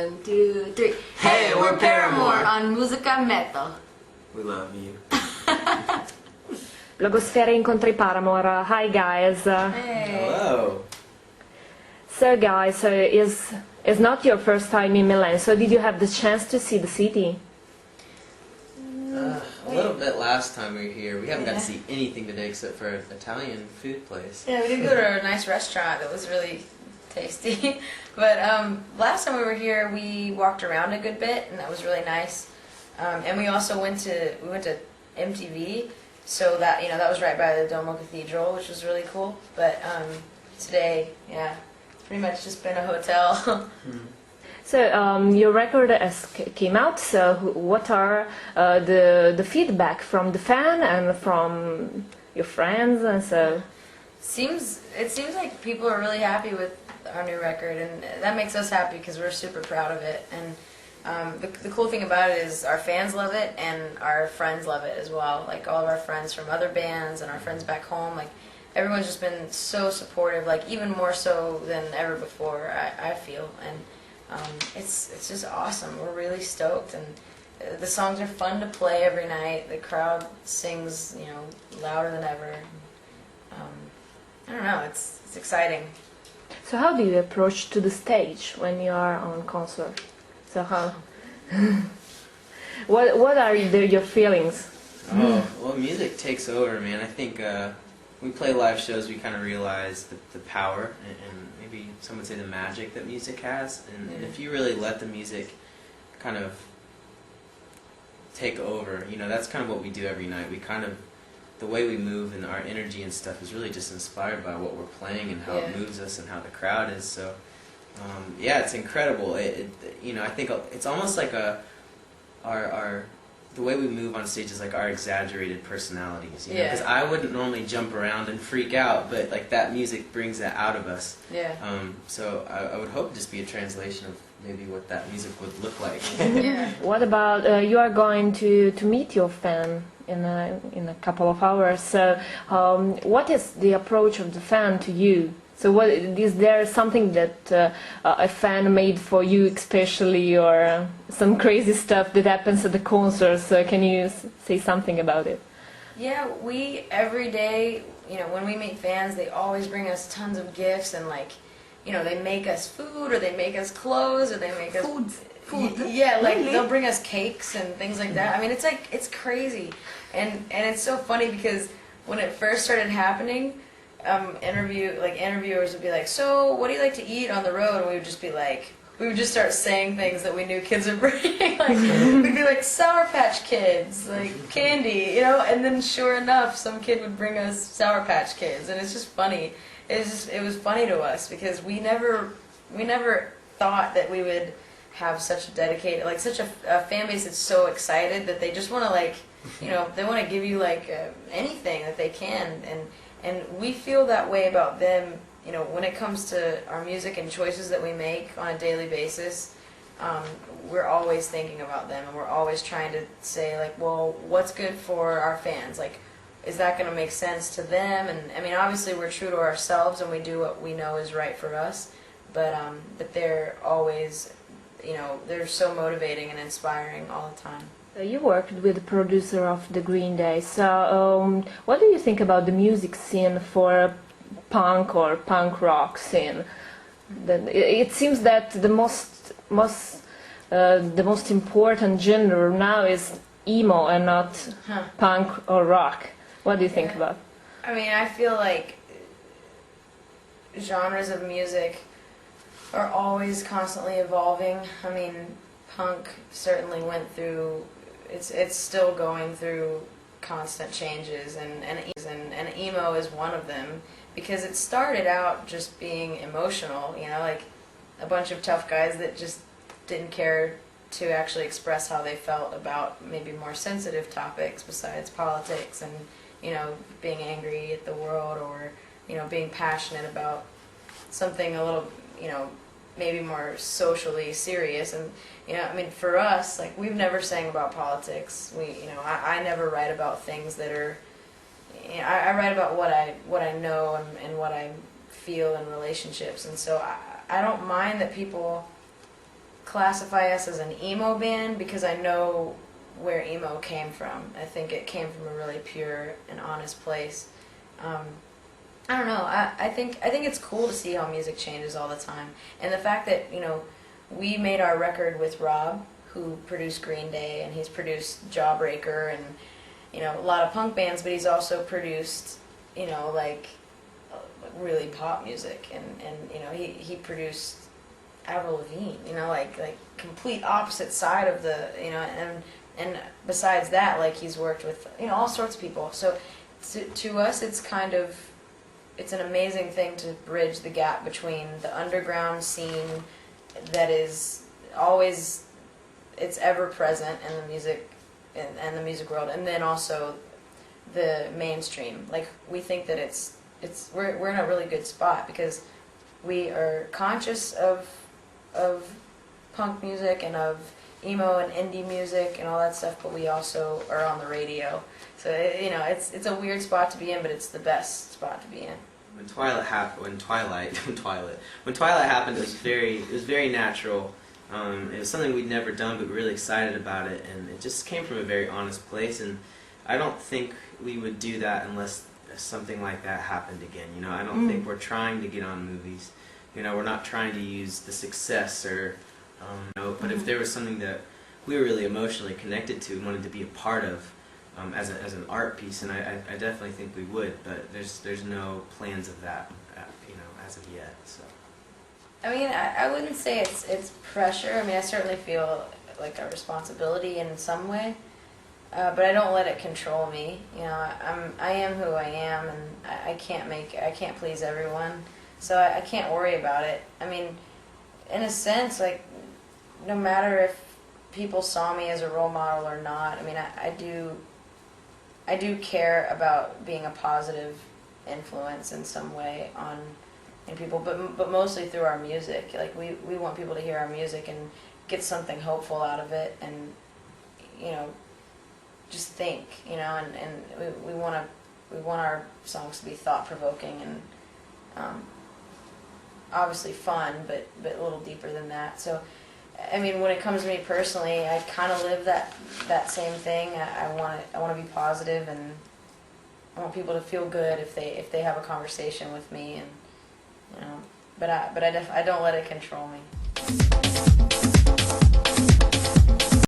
1, 2, 3. Hey, we're Paramore on Musica Metal. We love you. Blogosfera incontri Paramore. Hi guys. Hey. Hello. So guys, it's not your first time in Milan. So did you have the chance to see the city? A little bit last time we were here. We haven't got to see anything today except for an Italian food place. Yeah, we did go to a nice restaurant that was really tasty. But last time we were here, we walked around a good bit, and that was really nice. And we also went to MTV, so that that was right by the Duomo Cathedral, which was really cool. But today, yeah, pretty much just been a hotel. So your record came out. So what are the feedback from the fan and from your friends? And so it seems like people are really happy with our new record, and that makes us happy because we're super proud of it. And the cool thing about it is our fans love it and our friends love it as well. Like all of our friends from other bands and our friends back home, like everyone's just been so supportive, like even more so than ever before, I feel. And it's just awesome. We're really stoked, and the songs are fun to play every night. The crowd sings, louder than ever. I don't know. It's exciting. So how do you approach to the stage when you are on concert? So how? what are your feelings? Oh, well, music takes over, man. I think we play live shows, we kind of realize the power and maybe some would say the magic that music has. And if you really let the music kind of take over, that's kind of what we do every night. We kind of, the way we move and our energy and stuff is really just inspired by what we're playing and how it moves us and how the crowd is. So, yeah, it's incredible. I think it's almost like the way we move on stage is like our exaggerated personalities. Because I wouldn't normally jump around and freak out, but like that music brings that out of us. Yeah. So I would hope just be a translation of maybe what that music would look like. Yeah. What about you are going to meet your fan in a couple of hours? So what is the approach of the fan to you? So what is there something that a fan made for you especially, or some crazy stuff that happens at the concerts? Can you say something about it? Yeah, we every day, when we meet fans, they always bring us tons of gifts, and they make us food, or they make us clothes, or they make us food. Yeah, like really? They'll bring us cakes and things like that. I mean, it's crazy, and it's so funny because when it first started happening, interviewers would be like, so what do you like to eat on the road? And we would just start saying things that we knew kids would bring. We'd be like, Sour Patch Kids, like candy, and then sure enough, some kid would bring us Sour Patch Kids, and it's just funny. It was funny to us because we never thought that we would have such a dedicated, such a fan base that's so excited that they just want to they want to give you anything that they can, and we feel that way about them, when it comes to our music and choices that we make on a daily basis. We're always thinking about them, and we're always trying to say, well, what's good for our fans? Is that going to make sense to them? And, I mean, obviously we're true to ourselves, and we do what we know is right for us, but they're always, they're so motivating and inspiring all the time. You worked with the producer of the Green Day. So, what do you think about the music scene for punk or punk rock scene? It seems that the most important genre now is emo and not punk or rock. What do you think about? I mean, I feel like genres of music are always constantly evolving. I mean, punk certainly went through. It's still going through constant changes, and emo is one of them because it started out just being emotional, like a bunch of tough guys that just didn't care to actually express how they felt about maybe more sensitive topics besides politics and being angry at the world, or being passionate about something a little maybe more socially serious. And I mean, for us, we've never sang about politics. I never write about things that are. I write about what I know and what I feel in relationships, and so I don't mind that people classify us as an emo band because I know where emo came from. I think it came from a really pure and honest place. I don't know. I think it's cool to see how music changes all the time, and the fact that we made our record with Rob, who produced Green Day, and he's produced Jawbreaker and a lot of punk bands, but he's also produced like really pop music, and he produced Avril Lavigne, like complete opposite side of the and besides that, like he's worked with all sorts of people. So to us, it's an amazing thing to bridge the gap between the underground scene that is always, it's ever present in the music and the music world, and then also the mainstream. Like we think that we're in a really good spot because we are conscious of punk music and of emo and indie music and all that stuff, but we also are on the radio. So it's a weird spot to be in, but it's the best spot to be in. When Twilight happened, it was very natural. It was something we'd never done, but we were really excited about it, and it just came from a very honest place. And I don't think we would do that unless something like that happened again. I don't think we're trying to get on movies. We're not trying to use the success or, but if there was something that we were really emotionally connected to and wanted to be a part of, as an art piece, and I definitely think we would, but there's no plans of that, as of yet. So. I mean, I wouldn't say it's pressure. I mean, I certainly feel like a responsibility in some way, but I don't let it control me. I am who I am, and I can't please everyone, so I can't worry about it. I mean, in a sense, like no matter if people saw me as a role model or not, I mean, I do care about being a positive influence in some way on people, but mostly through our music. Like we want people to hear our music and get something hopeful out of it, and just think, and we want our songs to be thought provoking and obviously fun, but a little deeper than that. So. I mean, when it comes to me personally, I kind of live that same thing. I want to be positive, and I want people to feel good if they have a conversation with me, and but I don't let it control me.